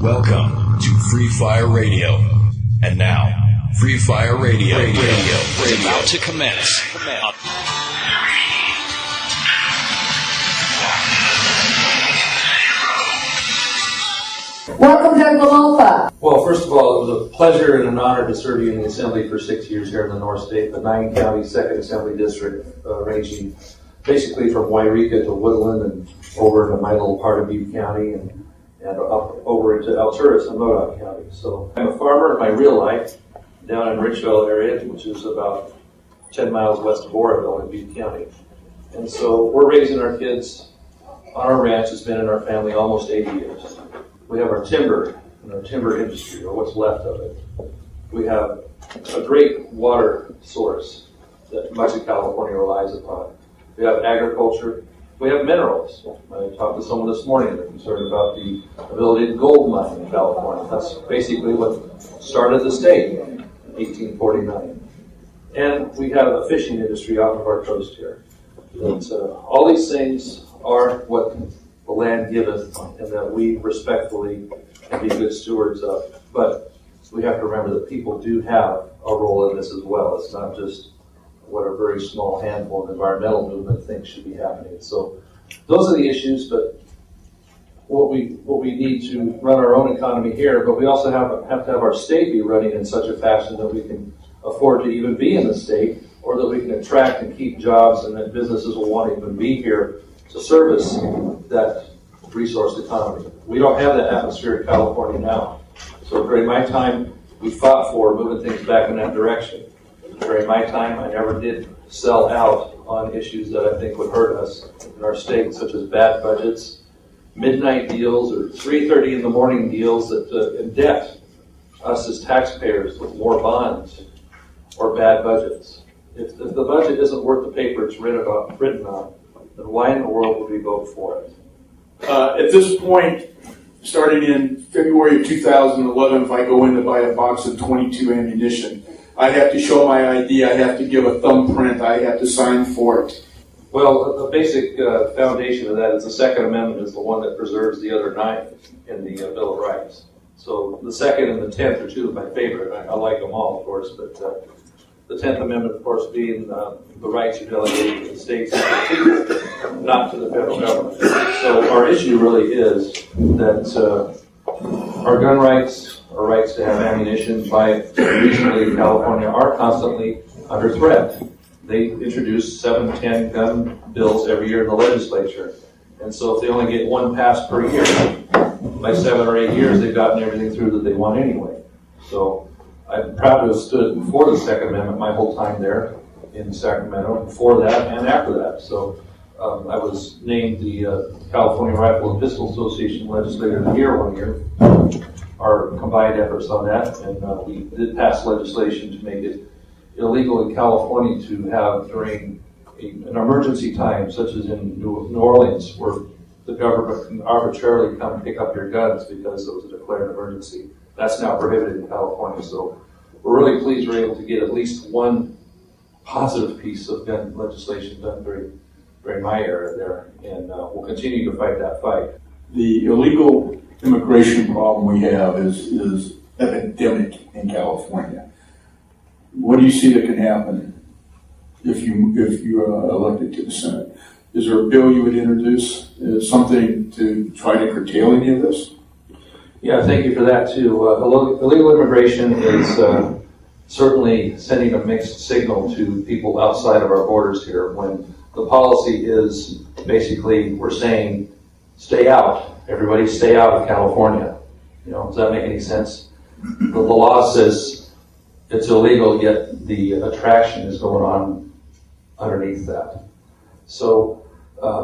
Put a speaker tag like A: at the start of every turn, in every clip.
A: Welcome to Free Fire Radio. And now, Free Fire Radio is about to commence.
B: Welcome to LaMalfa.
C: Well, first of all, it was a pleasure and an honor to serve you in the Assembly for 6 years here in the North State, the 9-county 2nd Assembly District, ranging basically from Wairika to Woodland and over into my little part of Butte County and up over into Alturas and Modoc County. So I'm a farmer in my real life down in Richville area, which is about 10 miles west of Oroville in Butte County. And so we're raising our kids on our ranch. It's been in our family almost 80 years. We have our timber and our timber industry, or what's left of it. We have a great water source that much of California relies upon. We have agriculture. We have minerals. I talked to someone this morning that concerned about the ability to gold mine in California. That's basically what started the state in 1849. And we have a fishing industry off of our coast here. All these things are what the land giveth, and that we respectfully can be good stewards of. But we have to remember that people do have a role in this as well. It's not just what a very small handful of environmental movement thinks should be happening. So those are the issues, but what we need to run our own economy here, but we also have to have our state be running in such a fashion that we can afford to even be in the state, or that we can attract and keep jobs and that businesses will want to even be here to service that resource economy. We don't have that atmosphere in California now. So during my time, we fought for moving things back in that direction. During my time, I never did sell out on issues that I think would hurt us in our state, such as bad budgets, midnight deals, or 3:30 in the morning deals that indebt us as taxpayers with more bonds or bad budgets. If the budget isn't worth the paper it's written on, then why in the world would we vote for it?
D: At this point, starting in February of 2011, if I go in to buy a box of .22 ammunition, I have to show my ID, I have to give a thumbprint, I have to sign for it.
C: Well, the basic foundation of that is the Second Amendment is the one that preserves the other 9 in the Bill of Rights. So the 2nd and the 10th are two of my favorite. I like them all, of course, but the 10th Amendment, of course, being the rights are delegated to the states and to the people, not to the federal government. So our issue really is that our gun rights, our rights to have ammunition by reasonably in California are constantly under threat. They introduce 7, 10 gun bills every year in the legislature. And so if they only get one passed per year, by 7 or 8 years, they've gotten everything through that they want anyway. So I'm proud to have stood before the Second Amendment my whole time there in Sacramento, before that and after that. So I was named the California Rifle and Pistol Association Legislator of the Year one year. Our combined efforts on that, and we did pass legislation to make it illegal in California to have during an emergency time, such as in New Orleans, where the government can arbitrarily come pick up your guns because it was a declared emergency. That's now prohibited in California. So we're really pleased we're able to get at least one positive piece of gun legislation done during my era there, and we'll continue to fight that fight.
D: The illegal immigration problem we have is epidemic in California. What do you see that can happen if you are elected to the Senate? Is there a bill you would introduce, something to try to curtail any of this?
C: Yeah, thank you for that too. Illegal immigration is certainly sending a mixed signal to people outside of our borders here, when the policy is basically we're saying stay out, everybody stay out of California. Does that make any sense? The law says it's illegal, yet the attraction is going on underneath that. So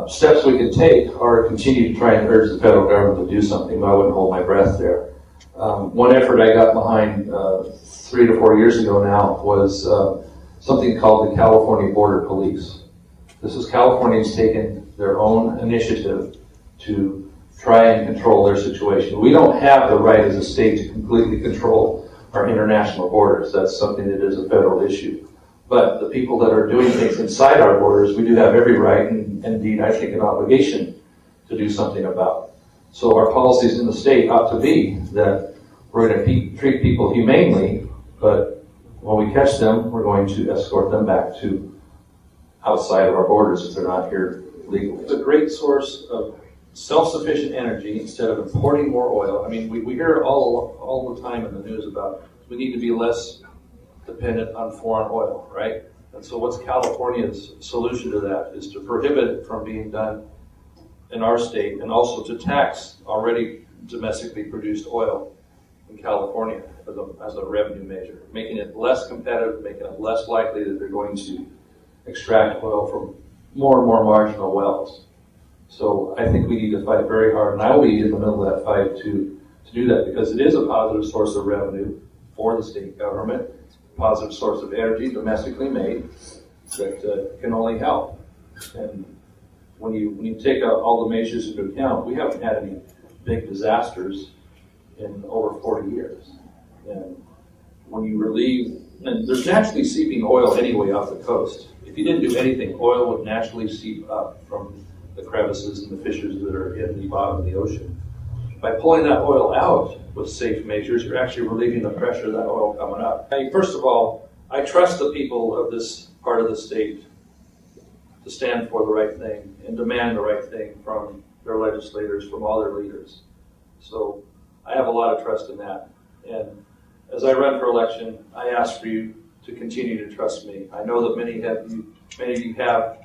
C: steps we can take are to continue to try and urge the federal government to do something, but I wouldn't hold my breath there. One effort I got behind 3 to 4 years ago now was something called the California Border Police. This is Californians taking their own initiative to try and control their situation. We don't have the right as a state to completely control our international borders. That's something that is a federal issue. But the people that are doing things inside our borders, we do have every right and indeed, I think, an obligation to do something about. So our policies in the state ought to be that we're going to treat people humanely, but when we catch them, we're going to escort them back to outside of our borders if they're not here legally. It's a great source of self-sufficient energy instead of importing more oil. I mean, we hear all the time in the news about we need to be less dependent on foreign oil, right? And so what's California's solution to that is to prohibit it from being done in our state and also to tax already domestically produced oil in California as a revenue measure, making it less competitive, making it less likely that they're going to extract oil from more and more marginal wells. So I think we need to fight very hard, and I will be in the middle of that fight to do that because it is a positive source of revenue for the state government, positive source of energy domestically made that can only help. And when you take out all the measures into account, we haven't had any big disasters in over 40 years. And when you relieve, and there's naturally seeping oil anyway off the coast. If you didn't do anything, oil would naturally seep up from the crevices and the fissures that are in the bottom of the ocean. By pulling that oil out with safe measures, you're actually relieving the pressure of that oil coming up. First of all, I trust the people of this part of the state to stand for the right thing and demand the right thing from their legislators, from all their leaders. So I have a lot of trust in that. And as I run for election, I ask for you to continue to trust me. I know that many of you have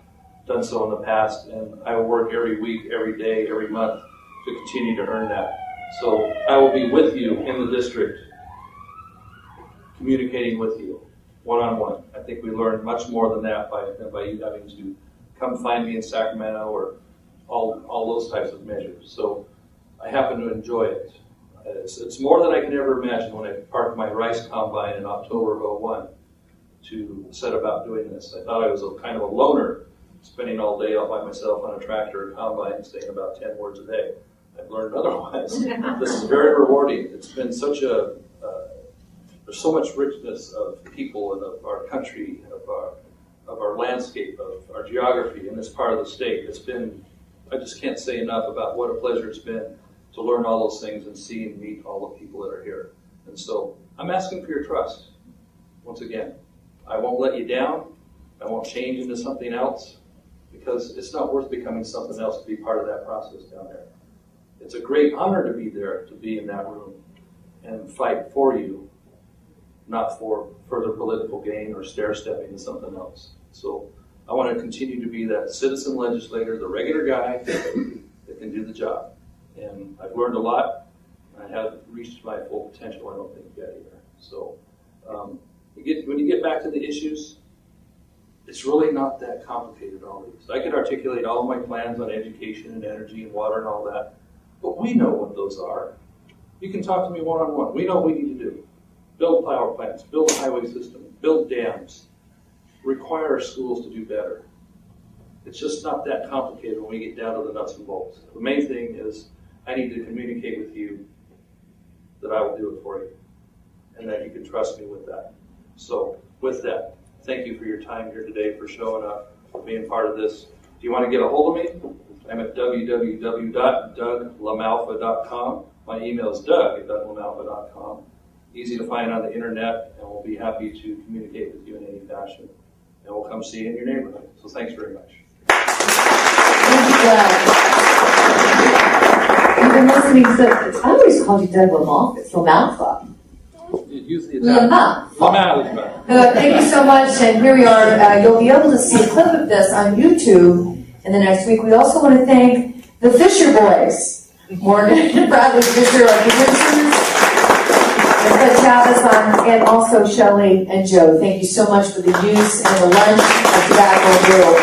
C: done so in the past, and I will work every week, every day, every month to continue to earn that. So I will be with you in the district, communicating with you one-on-one. I think we learn much more than that by you having to come find me in Sacramento or all those types of measures. So I happen to enjoy it. It's more than I can ever imagine when I parked my rice combine in October of 2001 to set about doing this. I thought I was kind of a loner, spending all day all by myself on a tractor or combine, saying about 10 words a day. I've learned otherwise. This is very rewarding. It's been such there's so much richness of people and of our country, of our landscape, of our geography in this part of the state. I just can't say enough about what a pleasure it's been to learn all those things and see and meet all the people that are here. And so I'm asking for your trust. Once again, I won't let you down. I won't change into something else because it's not worth becoming something else to be part of that process down there. It's a great honor to be there, to be in that room and fight for you, not for further political gain or stair-stepping to something else. So I want to continue to be that citizen legislator, the regular guy that can do the job. And I've learned a lot. I haven't reached my full potential, I don't think, yet either. So when you get back to the issues, it's really not that complicated, all these. I could articulate all of my plans on education and energy and water and all that, but we know what those are. You can talk to me one-on-one. We know what we need to do. Build power plants, build a highway system, build dams, require our schools to do better. It's just not that complicated when we get down to the nuts and bolts. The main thing is I need to communicate with you that I will do it for you and that you can trust me with that. So with that, thank you for your time here today, for showing up, for being part of this. If you want to get a hold of me, I'm at www.douglamalfa.com. My email is doug@douglamalfa.com. Easy to find on the internet, and we'll be happy to communicate with you in any fashion. And we'll come see you in your neighborhood. So thanks very much.
B: Thank you, Doug. You've been listening to, I always called you Doug LaMalfa. It's LaMalfa.
C: LaMalfa.
B: Thank you so much. And here we are. You'll be able to see a clip of this on YouTube in the next week. We also want to thank the Fisher boys, Morgan and Bradley Fisher, our producers, and Chavez and also Shelley and Joe. Thank you so much for the use and the lunch of tobacco and brew.